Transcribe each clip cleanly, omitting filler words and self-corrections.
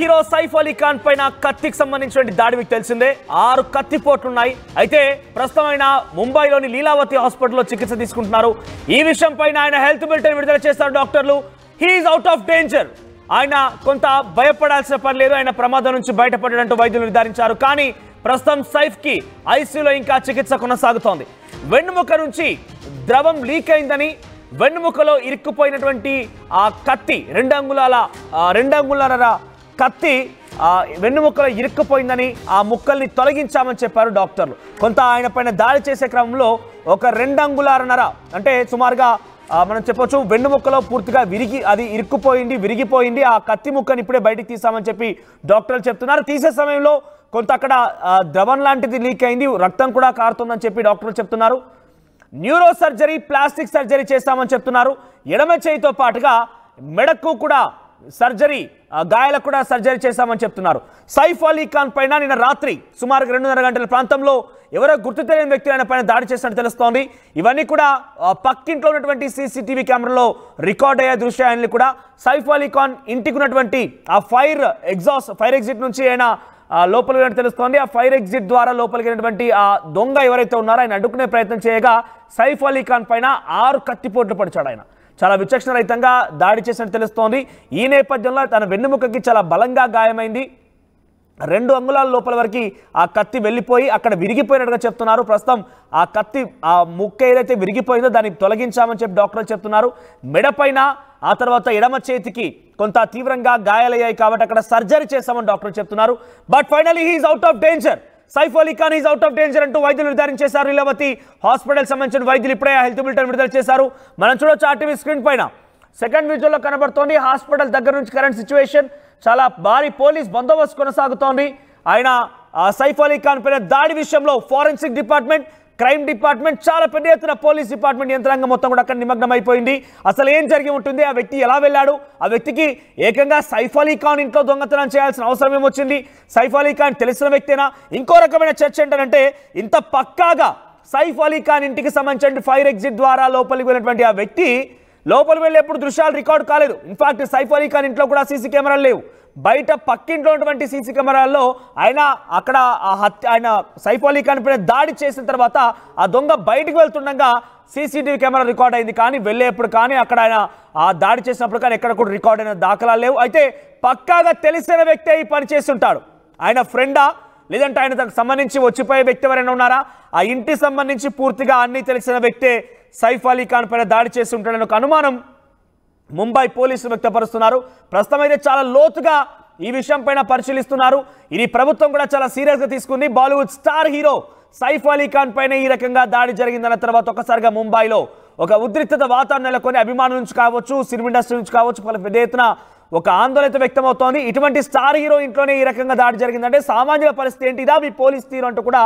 Hero Saif Ali Khan పైన కత్తికి సంబంధించిన దాడి మీకు తెలిసిందే 6 కత్తిపోట్లున్నాయి. అయితే ప్రస్తుతం ఆయన ముంబైలోని లీలావతి హాస్పిటల్లో చికిత్స తీసుకుంటున్నారు. ఈ విషయం పైన ఆయన హెల్త్ బులెటిన్ విడుదల చేస్తారు డాక్టర్లు. He is out of danger. ఆయన కొంత భయపడాల్సిన పని లేదు, ఆయన ప్రమాదం నుంచి బయటపడ్డాడంటూ వైద్యులు నిర్ధారించారు. కానీ ప్రస్తుతం సైఫ్ కి ఐసీయూలో ఇంకా చికిత్స కొనసాగుతోంది. వెన్నుముక నుంచి ద్రవం లీక్ అయిందని, వెన్నుముకలో ఇరుక్కుపోయినటువంటి ఆ కత్తి 2 అంగుళాల కత్తి వెన్నుముకలో ఇరుక్కుపోయిందని ఆ ముక్కల్ని తొలగించామని చెప్పారు డాక్టర్లు. కొంత ఆయన పైన దాడి చేసే క్రమంలో ఒక 2 అంగుళాలన్నర అంటే సుమారుగా మనం చెప్పొచ్చు వెన్నుముకలో పూర్తిగా విరిగిపోయింది. ఆ కత్తి ముక్కని ఇప్పుడే బయటికి తీసామని చెప్పి డాక్టర్లు చెప్తున్నారు. తీసే సమయంలో కొంత అక్కడ ద్రవం లాంటిది లీక్ అయింది, రక్తం కూడా కారుతుందని చెప్పి డాక్టర్లు చెప్తున్నారు. న్యూరో సర్జరీ, ప్లాస్టిక్ సర్జరీ చేస్తామని చెప్తున్నారు. ఎడమ చేయితో పాటుగా మెడకు కూడా సర్జరీ, గాయాలకు కూడా సర్జరీ చేశామని చెప్తున్నారు. సైఫ్ అలీ ఖాన్ పైన నిన్న రాత్రి సుమారు 2:30 గంటల ప్రాంతంలో ఎవరో గుర్తు తెలియని వ్యక్తులు ఆయన పైన దాడి చేసినట్టు తెలుస్తోంది. ఇవన్నీ కూడా పక్కింట్లో ఉన్నటువంటి సీసీటీవీ కెమెరాలో రికార్డ్ అయ్యే దృశ్యాన్ని కూడా సైఫ్ అలీ ఖాన్ ఇంటికి ఉన్నటువంటి ఆ ఫైర్ ఎగ్జిట్ నుంచి ఆయన లోపలికి వెళ్ళినట్టు తెలుస్తోంది. ఆ ఫైర్ ఎగ్జిట్ ద్వారా లోపలికి వెళ్ళినటువంటి ఆ దొంగ ఎవరైతే ఉన్నారో ఆయన అడ్డుకునే ప్రయత్నం చేయగా సైఫ్ అలీ ఖాన్ పైన 6 కత్తిపోట్లు పడిచాడు. ఆయన చాలా విచక్షణ రహితంగా దాడి చేసినట్టు తెలుస్తోంది. ఈ నేపథ్యంలో తన వెన్నుముకకి చాలా బలంగా గాయమైంది. 2 అంగుళాల లోపల వరకు ఆ కత్తి వెళ్ళిపోయి అక్కడ విరిగిపోయినట్టుగా చెప్తున్నారు. ప్రస్తుతం ఆ కత్తి ఆ ముక్క ఏదైతే విరిగిపోయిందో దాన్ని తొలగించామని చెప్పి డాక్టర్లు చెప్తున్నారు. మెడపైన ఆ తర్వాత ఎడమ చేతికి కొంత తీవ్రంగా గాయాలయ్యాయి కాబట్టి అక్కడ సర్జరీ చేస్తామని డాక్టర్లు చెప్తున్నారు. But finally he is out of danger. Saif Ali Khan is out of danger అంటూ వైద్యులు నిర్ధారించేశారు. లీలావతి హాస్పిటల్ సంబంధించిన వైద్యులు ఇప్పుడే హెల్త్ బులెటిన్ విడుదల చేశారు. మనం చూడొచ్చు ఆర్టీవీ స్క్రీన్ పైన సెకండ్ విజువల్లో కనబడుతోంది. హాస్పిటల్ దగ్గర నుంచి కరెంట్ సిచ్యువేషన్, చాలా భారీ పోలీస్ బందోబస్తు కొనసాగుతోంది. ఆయన సైఫ్ అలీ ఖాన్ పైన దాడి విషయంలో ఫోరెన్సిక్ డిపార్ట్మెంట్, క్రైమ్ డిపార్ట్మెంట్, చాలా పెద్ద ఎత్తున పోలీస్ డిపార్ట్మెంట్ యంత్రాంగం మొత్తం కూడా అక్కడ నిమగ్నం అయిపోయింది. అసలు ఏం జరిగి ఉంటుంది, ఆ వ్యక్తి ఎలా వెళ్ళాడు, ఆ వ్యక్తికి ఏకంగా సైఫ్ అలీ ఖాన్ ఇంట్లో దొంగతనం చేయాల్సిన అవసరం ఏమొచ్చింది, సైఫ్ అలీ ఖాన్ తెలిసిన వ్యక్తేనా? ఇంకో రకమైన చర్చ ఏంటంటే ఇంత పక్కాగా సైఫ్ అలీ ఖాన్ ఇంటికి సంబంధించిన ఫైర్ ఎగ్జిట్ ద్వారా లోపలికి వెళ్ళినటువంటి ఆ వ్యక్తి లోపలికి వెళ్ళేప్పుడు దృశ్యాలు రికార్డు కాలేదు. ఇన్ఫాక్ట్ సైఫ్ అలీ ఖాన్ ఇంట్లో కూడా సీసీ కెమెరాలు లేవు. బయట పక్కింట్లో ఉన్నటువంటి సీసీ కెమెరాల్లో ఆయన సైఫ్ అలీ ఖాన్ పైన దాడి చేసిన తర్వాత ఆ దొంగ బయటకు వెళ్తుండగా సీసీటీవీ కెమెరా రికార్డ్ అయింది. కానీ వెళ్ళేప్పుడు కానీ అక్కడ ఆయన ఆ దాడి చేసినప్పుడు కానీ ఎక్కడ కూడా రికార్డ్ అయిన దాఖలాలు లేవు. అయితే పక్కాగా తెలిసిన వ్యక్తే ఈ పని చేస్తుంటాడు. ఆయన ఫ్రెండా లేదంటే ఆయనకు సంబంధించి వచ్చిపోయే వ్యక్తి ఎవరైనా ఉన్నారా? ఆ ఇంటికి సంబంధించి పూర్తిగా అన్ని తెలిసిన వ్యక్తే సైఫ్ అలీ ఖాన్ పైన దాడి చేసి ఉంటాడని ఒక అనుమానం ముంబై పోలీసులు వ్యక్తపరుస్తున్నారు. ప్రస్తుతం అయితే చాలా లోతుగా ఈ విషయం పైన పరిశీలిస్తున్నారు. ఇది ప్రభుత్వం కూడా చాలా సీరియస్గా తీసుకుంది. బాలీవుడ్ స్టార్ హీరో సైఫ్ అలీ ఖాన్ పైన ఈ రకంగా దాడి జరిగిందన్న తర్వాత ఒక్కసారిగా ముంబైలో ఒక ఉద్రిక్తత వాతావరణం నెలకొని అభిమానుల నుంచి కావచ్చు, సినిమా ఇండస్ట్రీ నుంచి కావచ్చు, పలు పెద్ద ఎత్తున ఒక ఆందోళన వ్యక్తమవుతోంది. ఇటువంటి స్టార్ హీరో ఇంట్లోనే ఈ రకంగా దాడి జరిగిందంటే సామాజిక పరిస్థితి ఏంటి, ఇదా మీ పోలీస్ తీరు అంటూ కూడా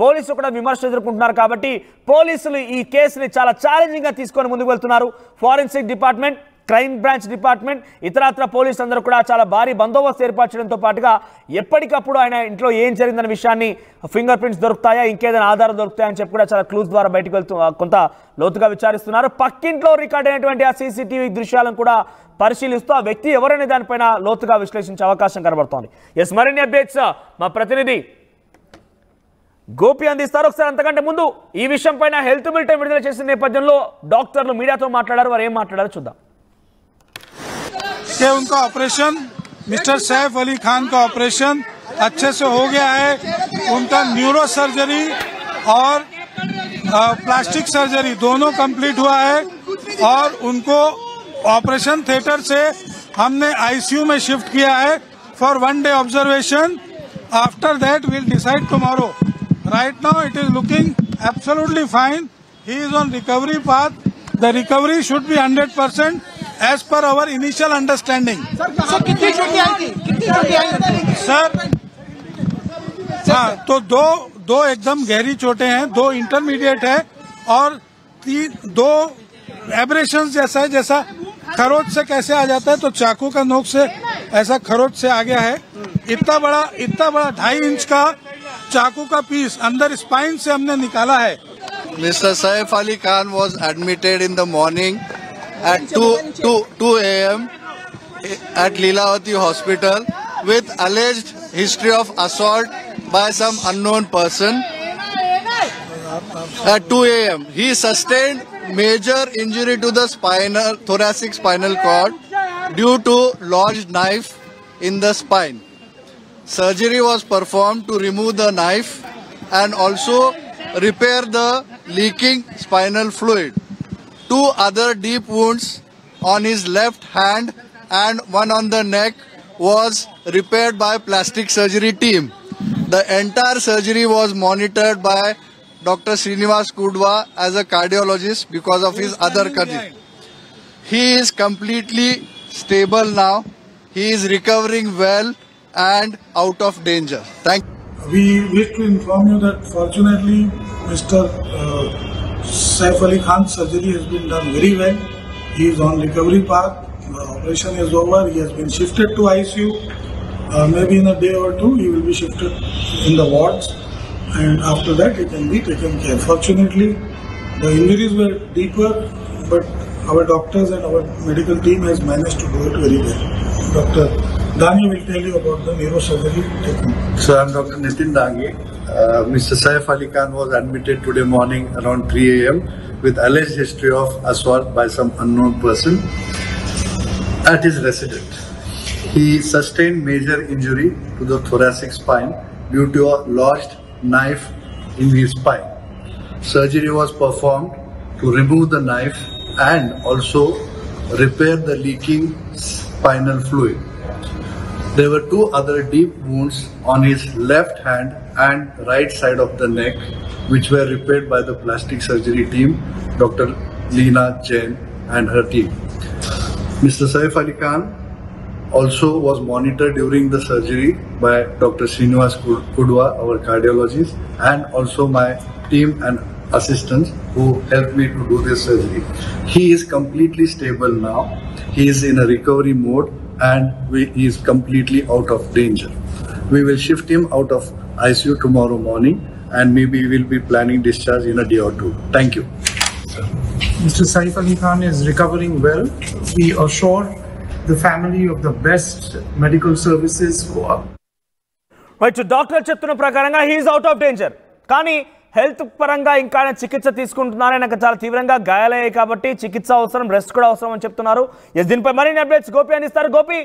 పోలీసులు కూడా విమర్శలు ఎదుర్కొంటున్నారు. కాబట్టి పోలీసులు ఈ కేసుని చాలా ఛాలెంజింగ్గా తీసుకొని ముందుకు వెళ్తున్నారు. Forensic department, crime branch department, ఇతరత్ర పోలీసులు అందరూ కూడా చాలా భారీ బందోబస్తు ఏర్పాటు చేయడంతో పాటుగా ఎప్పటికప్పుడు ఆయన ఇంట్లో ఏం జరిగిందన్న విషయాన్ని ఫింగర్ ప్రింట్స్ దొరుకుతాయా, ఇంకేదైనా ఆధారం దొరుకుతాయా అని చెప్పి కూడా చాలా క్లూస్ ద్వారా బయటకు వెళ్తూ కొంత లోతుగా విచారిస్తున్నారు. పక్కింట్లో రికార్డ్ అయినటువంటి ఆ సీసీటీవీ దృశ్యాలను కూడా పరిశీలిస్తూ ఆ వ్యక్తి ఎవరైనా దానిపైన లోతుగా విశ్లేషించే అవకాశం కనబడుతోంది. ఎస్, మరిన్ని అప్డేట్స్ మా ప్రతినిధి గోపి అందిస్తారు. ఒకసారి అంతకంటే ముందు ఈ విషయం పైన హెల్త్ బులెటిన్ విడుదల చేసిన నేపథ్యంలో డాక్టర్లు మీడియాతో మాట్లాడారు. వారు ఏం మాట్లాడారో చూద్దాం. कि उनका ऑपरेशन मिस्टर सैफ अली खान का ऑपरेशन अच्छे से हो गया है. उनका न्यूरो सर्जरी और प्लास्टिक सर्जरी दोनों कंप्लीट हुआ है और उनको ऑपरेशन थिएटर से हमने आईसीयू में शिफ्ट किया है for 1 day observation. After that will decide tomorrow. Right now it is looking absolutely fine. He is on recovery path. The recovery should be 100% as per our initial understanding. Sir कितनी चोटें आई थी? Sir हाँ, तो दो एकदम गहरी चोटें हैं, 2 इंटरमीडिएट है और 2 एब्रेशंस जैसा है, जैसा खरोच से कैसे आ जाता है तो चाकू का नोक से ऐसा खरोच से आ गया है. इतना बड़ा 2.5 इंच का चाकू का पीस अंदर स्पाइन से हमने निकाला है. Mr. Saif Ali Khan was admitted in the morning at 2 a.m. at Leelavati Hospital with alleged history of assault by some unknown person. At 2 a.m., he sustained major injury to the thoracic spinal cord due to lodged knife in the spine. Surgery was performed to remove the knife and also repair the leaking spinal fluid. 2 other deep wounds on his left hand and one on the neck was repaired by plastic surgery team. The entire surgery was monitored by Dr. Srinivas Kudwa as a cardiologist because of his other condition. He is completely stable now. He is recovering well and out of danger. Thank you. We wish to inform you that fortunately Mr. Saif Ali Khan's surgery has been done very well. He is on recovery path. The operation is over. He has been shifted to ICU. Maybe in a day or two he will be shifted in the wards, and after that he can be taken care. Fortunately, the injuries were deeper, but our doctors and our medical team has managed to do it very well. Dr. Dani will tell you about the neurosurgery technique. So I am Dr. Nitin Dangi. Mr. Saif Ali Khan was admitted today morning around 3 a.m. with alleged history of assault by some unknown person at his residence. He sustained major injury to the thoracic spine due to a lodged knife in his spine. Surgery was performed to remove the knife and also repair the leaking spinal fluid. There were 2 other deep wounds on his left hand and right side of the neck, which were repaired by the plastic surgery team, Dr. Leena Jain and her team. Mr. Saif Ali Khan also was monitored during the surgery by Dr. Srinivas Kudwa, our cardiologist, and also my team and assistants who helped me to do this surgery. He is completely stable now. He is in a recovery mode and he is completely out of danger. We will shift him out of ICU tomorrow morning and maybe we will be planning discharge in a day or 2. Thank you. Mr. Saif Ali Khan is recovering well. We assure the family of the best medical services for right doctor చెప్తున్న ప్రకారంగా he's out of danger. కానీ health పరంగా ఇంకా ఆయన చికిత్స తీసుకుంటున్నారు. ఆయనకు చాలా తీవ్రంగా గాయాలయ్యాయి కాబట్టి చికిత్స అవసరం, రెస్ట్ కూడా అవసరం అని చెప్తున్నారు. దీనిపై మరిన్ని అప్డేట్స్ గోపి అందిస్తారు. గోపి,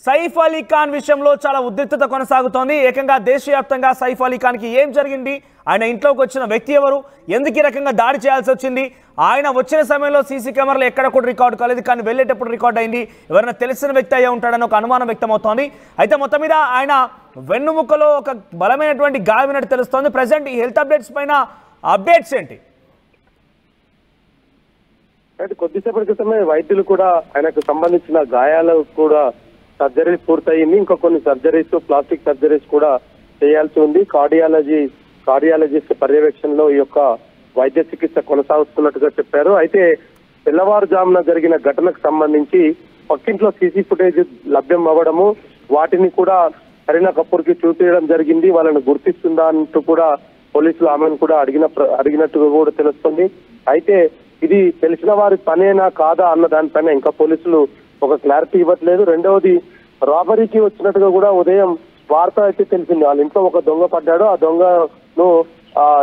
సైఫ్ అలీ ఖాన్ విషయంలో చాలా ఉద్రిక్తత కొనసాగుతోంది. ఏకంగా దేశవ్యాప్తంగా సైఫ్ అలీ ఖాన్కి ఏం జరిగింది, ఆయన ఇంట్లోకి వచ్చిన వ్యక్తి ఎవరు, ఎందుకు ఈ రకంగా దాడి చేయాల్సి వచ్చింది, ఆయన వచ్చిన సమయంలో సీసీ కెమెరాలు ఎక్కడ కూడా రికార్డు కాలేదు కానీ వెళ్ళేటప్పుడు రికార్డ్ అయింది, ఎవరైనా తెలిసిన వ్యక్తి అయ్యే ఉంటాడని ఒక అనుమానం వ్యక్తమవుతోంది. అయితే మొత్తం మీద ఆయన వెన్నుముకలో ఒక బలమైనటువంటి గాయమైనట్టు తెలుస్తోంది. ప్రజెంట్ ఈ హెల్త్ అప్డేట్స్ పైన అప్డేట్స్ ఏంటి? అయితే కొద్దిసేపటి క్రితమే వైద్యులు కూడా ఆయనకు సంబంధించిన గాయాలు కూడా సర్జరీ పూర్తయింది. ఇంకా కొన్ని సర్జరీస్, ప్లాస్టిక్ సర్జరీస్ కూడా చేయాల్సి ఉంది. కార్డియాలజిస్ట్ పర్యవేక్షణలో ఈ యొక్క వైద్య చికిత్స కొనసాగుతున్నట్టుగా చెప్పారు. అయితే తెల్లవారుజామున జరిగిన ఘటనకు సంబంధించి పక్కింట్లో సీసీ ఫుటేజ్ లభ్యం అవ్వడము, వాటిని కూడా కరీనా కపూర్ కి చూపించడం జరిగింది. వాళ్ళని గుర్తిస్తుందా అంటూ కూడా పోలీసులు ఆమెను కూడా అడిగినట్టుగా కూడా తెలుస్తుంది. అయితే ఇది తెలిసిన వారి పనేనా కాదా అన్న దానిపైన ఇంకా పోలీసులు ఒక క్లారిటీ ఇవ్వట్లేదు. రెండవది, రాబరీకి వచ్చినట్టుగా కూడా ఉదయం వార్త అయితే తెలిసింది. వాళ్ళ ఇంట్లో ఒక దొంగ పడ్డాడు. ఆ దొంగను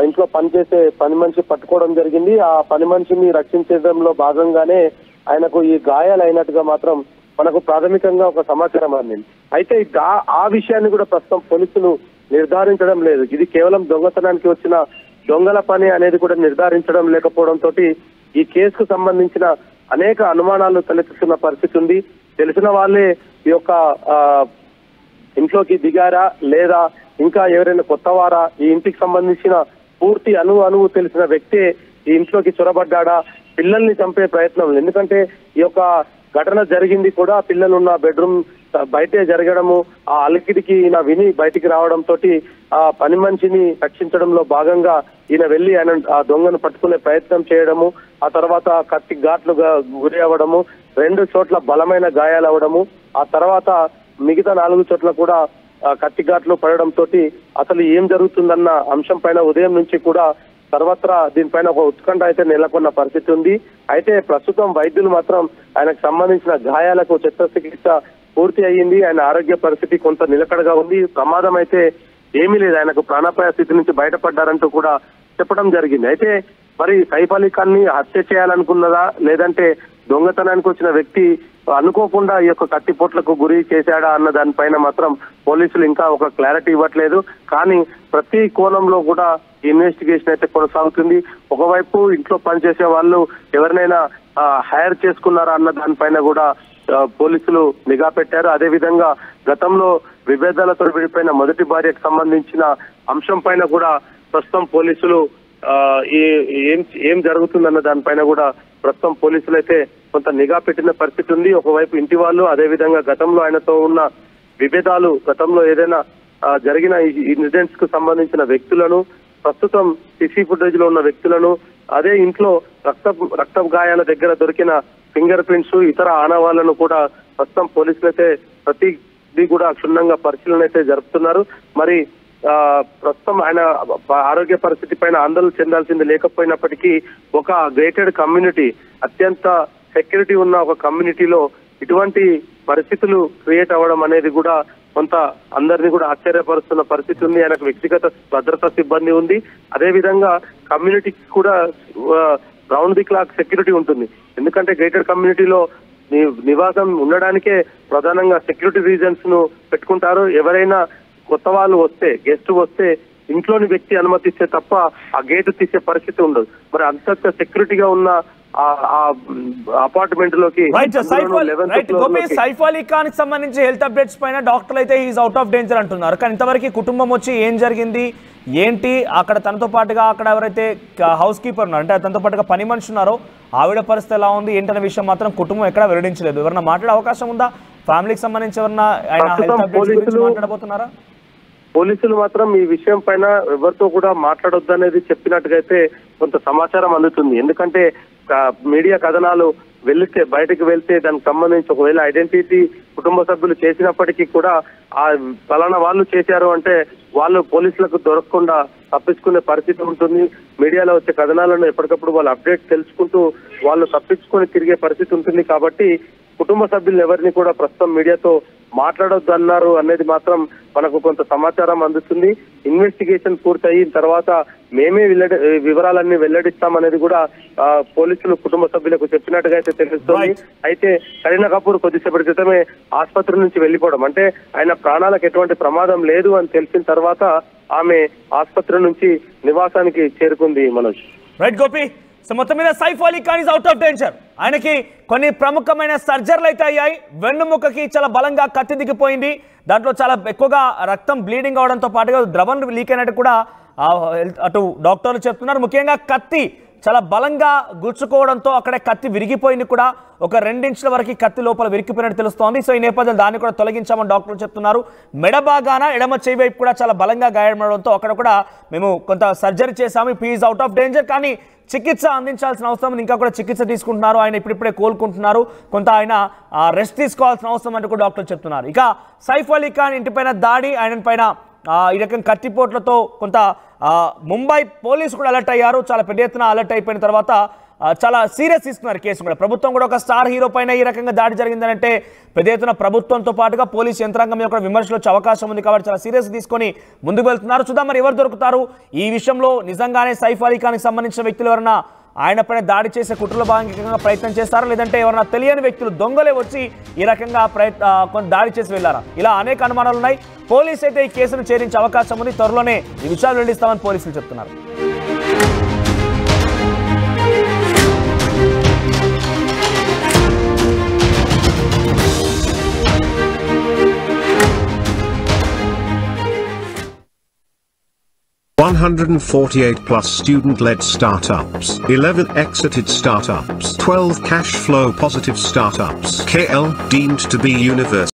ఇంట్లో పనిచేసే పని మనిషి పట్టుకోవడం జరిగింది. ఆ పని మనిషిని రక్షించడంలో భాగంగానే ఆయనకు ఈ గాయాలు అయినట్టుగా మాత్రం మనకు ప్రాథమికంగా ఒక సమాచారం అందింది. అయితే ఆ విషయాన్ని కూడా ప్రస్తుతం పోలీసులు నిర్ధారించడం లేదు. ఇది కేవలం దొంగతనానికి వచ్చిన దొంగల పని అనేది కూడా నిర్ధారించడం లేకపోవడంతో ఈ కేసుకు సంబంధించిన అనేక అనుమానాలు తలెత్తుతున్న పరిస్థితి ఉంది. తెలిసిన వాళ్ళే ఈ యొక్క ఇంట్లోకి దిగారా లేదా ఇంకా ఎవరైనా కొత్త వారా, ఈ ఇంటికి సంబంధించిన పూర్తి అణువు తెలిసిన వ్యక్తే ఈ ఇంట్లోకి చొరబడ్డా, పిల్లల్ని చంపే ప్రయత్నం. ఎందుకంటే ఈ యొక్క ఘటన జరిగింది కూడా పిల్లలున్న బెడ్రూమ్ బయటే జరగడము, ఆ అలికిడికి ఈయన విని బయటికి రావడంతో ఆ పని మనిషిని రక్షించడంలో భాగంగా ఈయన వెళ్లి ఆయన ఆ దొంగను పట్టుకునే ప్రయత్నం చేయడము, ఆ తర్వాత కత్తి ఘాట్లుగా గురి అవ్వడము, 2 చోట్ల బలమైన గాయాలు అవ్వడము, ఆ తర్వాత మిగతా 4 చోట్ల కూడా కత్తి ఘాట్లు పడడంతో అసలు ఏం జరుగుతుందన్న అంశం పైన ఉదయం నుంచి కూడా సర్వత్రా దీనిపైన ఒక ఉత్కంఠ అయితే నెలకొన్న పరిస్థితి ఉంది. అయితే ప్రస్తుతం వైద్యులు మాత్రం ఆయనకు సంబంధించిన గాయాలకు శస్త్రచికిత్స పూర్తి అయ్యింది. ఆయన ఆరోగ్య పరిస్థితి కొంత నిలకడగా ఉంది. ప్రమాదం అయితే ఏమీ లేదు, ఆయనకు ప్రాణాపాయ స్థితి నుంచి బయటపడ్డారంటూ కూడా చెప్పడం జరిగింది. అయితే మరి సైఫ్ అలీ ఖాన్ ని హత్య చేయాలనుకున్నదా లేదంటే దొంగతనానికి వచ్చిన వ్యక్తి అనుకోకుండా ఈ యొక్క కత్తిపోట్లకు గురి చేశాడా అన్న దానిపైన మాత్రం పోలీసులు ఇంకా ఒక క్లారిటీ ఇవ్వట్లేదు. కానీ ప్రతి కోణంలో కూడా ఇన్వెస్టిగేషన్ అయితే కొనసాగుతుంది. ఒకవైపు ఇంట్లో పనిచేసే వాళ్ళు ఎవరినైనా హైర్ చేసుకున్నారా అన్న దానిపైన కూడా పోలీసులు నిఘా పెట్టారు. అదే విధంగా గతంలో విభేదాలతో విడిపోయిన మొదటి భార్యకు సంబంధించిన అంశం పైన కూడా ప్రస్తుతం పోలీసులు ఏం జరుగుతుందన్న దానిపైన కూడా ప్రస్తుతం పోలీసులు అయితే కొంత నిఘా పెట్టిన పరిస్థితి ఉంది. ఒకవైపు ఇంటి వాళ్ళు, అదే విధంగా గతంలో ఆయనతో ఉన్న విభేదాలు, గతంలో ఏదైనా జరిగిన ఇన్సిడెంట్స్ కు సంబంధించిన వ్యక్తులను, ప్రస్తుతం సీసీ ఫుటేజ్ లో ఉన్న వ్యక్తులను, అదే ఇంట్లో రక్త గాయాల దగ్గర దొరికిన ఫింగర్ ప్రింట్స్, ఇతర ఆనవాళ్లను కూడా ప్రస్తుతం పోలీసులు అయితే ప్రతిదీ కూడా క్షుణ్ణంగా పరిశీలన అయితే జరుపుతున్నారు. మరి ప్రస్తుతం ఆయన ఆరోగ్య పరిస్థితి పైన ఆందోళన చెందాల్సింది లేకపోయినప్పటికీ ఒక గేటెడ్ కమ్యూనిటీ, అత్యంత సెక్యూరిటీ ఉన్న ఒక కమ్యూనిటీలో ఇటువంటి పరిస్థితులు క్రియేట్ అవ్వడం అనేది కూడా కొంత అందరినీ కూడా ఆశ్చర్యపరుస్తున్న పరిస్థితి ఉంది. ఆయనకు వ్యక్తిగత భద్రతా సిబ్బంది ఉంది, అదే విధంగా కమ్యూనిటీకి కూడా రౌండ్ ది క్లాక్ సెక్యూరిటీ ఉంటుంది. ఎందుకంటే గేటెడ్ కమ్యూనిటీలో నివాసం ఉండడానికే ప్రధానంగా సెక్యూరిటీ రీజన్స్ ను పెట్టుకుంటారు. ఎవరైనా కొత్త వాళ్ళు వస్తే, గెస్ట్ వస్తే ఇంట్లోని వ్యక్తి అనుమతిస్తే తప్ప ఆ గేటు తీసే పరిస్థితి ఉండదు. మరి అంత సెక్యూరిటీగా ఉన్న అపార్ట్మెంట్ లోకి సైఫ్ అలీ ఖాన్ కి సంబంధించి హెల్త్ అప్డేట్స్ పైన డాక్టర్లు అయితే ఈజ్ అవుట్ ఆఫ్ డేంజర్ అంటున్నారు. కానీ ఇంతవరకు కుటుంబం వచ్చి ఏం జరిగింది ఏంటి, అక్కడ తనతో పాటుగా అక్కడ ఎవరైతే హౌస్ కీపర్ ఉన్నారు, అంటే తనతో పాటుగా పని మనిషి ఉన్నారో ఆవిడ పరిస్థితి ఎలా ఉంది ఏంటనే విషయం మాత్రం కుటుంబం ఎక్కడ వెల్లడించలేదు. ఎవరన్నా మాట్లాడే అవకాశం ఉందా? ఫ్యామిలీకి సంబంధించి ఎవరన్నా ఆయన హెల్త్ అప్డేట్స్ గురించి మాట్లాడబోతున్నారా? పోలీసులు మాత్రం ఈ విషయం పైన ఎవరితో కూడా మాట్లాడొద్దు అనేది చెప్పినట్టుగా అయితే కొంత సమాచారం అందుతుంది. ఎందుకంటే మీడియా కథనాలు బయటకు వెళ్తే దానికి సంబంధించి ఒకవేళ ఐడెంటిటీ కుటుంబ సభ్యులు చేసినప్పటికీ కూడా ఆ ఫలానా వాళ్ళు చేశారు అంటే వాళ్ళు పోలీసులకు దొరకకుండా తప్పించుకునే పరిస్థితి ఉంటుంది. మీడియాలో వచ్చే కథనాలను ఎప్పటికప్పుడు వాళ్ళు అప్డేట్ తెలుసుకుంటూ వాళ్ళు తప్పించుకొని తిరిగే పరిస్థితి ఉంటుంది. కాబట్టి కుటుంబ సభ్యులు ఎవరిని కూడా ప్రస్తుతం మీడియాతో మాట్లాడొద్దు అన్నారు అనేది మాత్రం మనకు కొంత సమాచారం అందుతుంది. ఇన్వెస్టిగేషన్ పూర్తయిన తర్వాత మేమే వివరాలన్నీ వెల్లడిస్తామనేది కూడా పోలీసులు కుటుంబ సభ్యులకు చెప్పినట్టుగా అయితే తెలుస్తుంది. అయితే కరీనా కపూర్ కొద్దిసేపటి క్రితమే ఆసుపత్రి నుంచి వెళ్లిపోవడం, అంటే ఆయన ప్రాణాలకు ఎటువంటి ప్రమాదం లేదు అని తెలిసిన తర్వాత ఆమె ఆసుపత్రి నుంచి నివాసానికి చేరుకుంది. మనోజ్. రైట్ గోపి. సో మొత్తం మీద Saif Ali Khan is out of danger. ఆయనకి కొన్ని ప్రముఖమైన సర్జరీలు అయితే అయ్యాయి. వెన్నుముకకి చాలా బలంగా కత్తి దిగిపోయింది. దాంట్లో చాలా ఎక్కువగా రక్తం బ్లీడింగ్ అవడంతో పాటుగా ద్రవం లీక్ అయినట్టు కూడా అటు డాక్టర్లు చెప్తున్నారు. ముఖ్యంగా కత్తి చాలా బలంగా గుచ్చుకోవడంతో అక్కడే కత్తి విరిగిపోయింది కూడా. ఒక 2 ఇంచుల వరకు కత్తి లోపల విరిగిపోయినట్టు తెలుస్తోంది. సో ఈ నేపథ్యంలో దాన్ని కూడా తొలగించామని డాక్టర్లు చెప్తున్నారు. మెడ భాగాన ఎడమ చేయి వైపు కూడా చాలా బలంగా గాయపడడంతో అక్కడ కూడా మేము కొంత సర్జరీ చేశాము. ఇప్పుడు ఈజ్ అవుట్ ఆఫ్ డేంజర్, కానీ చికిత్స అందించాల్సిన అవసరం ఉంది. ఇంకా కూడా చికిత్స తీసుకుంటున్నారు. ఆయన ఇప్పుడిప్పుడే కోలుకుంటున్నారు. కొంత ఆయన రెస్ట్ తీసుకోవాల్సిన అవసరం అంటూ కూడా డాక్టర్లు చెప్తున్నారు. ఇక సైఫ్ అలీ ఖాన్ ఇంటిపైన దాడి, ఆయన పైన ఈ రకం కత్తిపోట్లతో కొంత ముంబై పోలీసు కూడా అలర్ట్ అయ్యారు. చాలా పెద్ద ఎత్తున అలర్ట్ అయిపోయిన తర్వాత చాలా సీరియస్ తీసుకున్నారు కేసు కూడా. ప్రభుత్వం కూడా ఒక స్టార్ హీరో పైన ఈ రకంగా దాడి జరిగిందంటే పెద్ద ఎత్తున ప్రభుత్వంతో పాటుగా పోలీసు యంత్రాంగం మీద కూడా విమర్శలు వచ్చే అవకాశం ఉంది. కాబట్టి చాలా సీరియస్ తీసుకొని ముందుకు వెళ్తున్నారు. చూద్దాం మరి ఎవరు దొరుకుతారు ఈ విషయంలో. నిజంగానే సైఫ్ అలీ ఖాన్కి సంబంధించిన వ్యక్తులు ఎవరన్నా ఆయన పైన దాడి చేసే కుట్రలో భాగంగా ప్రయత్నం చేస్తారా, లేదంటే ఎవరన్నా తెలియని వ్యక్తులు దొంగలే వచ్చి ఈ రకంగా కొంత దాడి చేసి వెళ్లారా? ఇలా అనేక అనుమానాలు ఉన్నాయి. పోలీసు అయితే ఈ కేసును ఛేదించే అవకాశం ఉంది. త్వరలోనే ఈ విషయాలు వెల్లడిస్తామని పోలీసులు చెప్తున్నారు. +148 student-led startups, 11 exited startups, 12 cash flow positive startups, KL deemed to be university.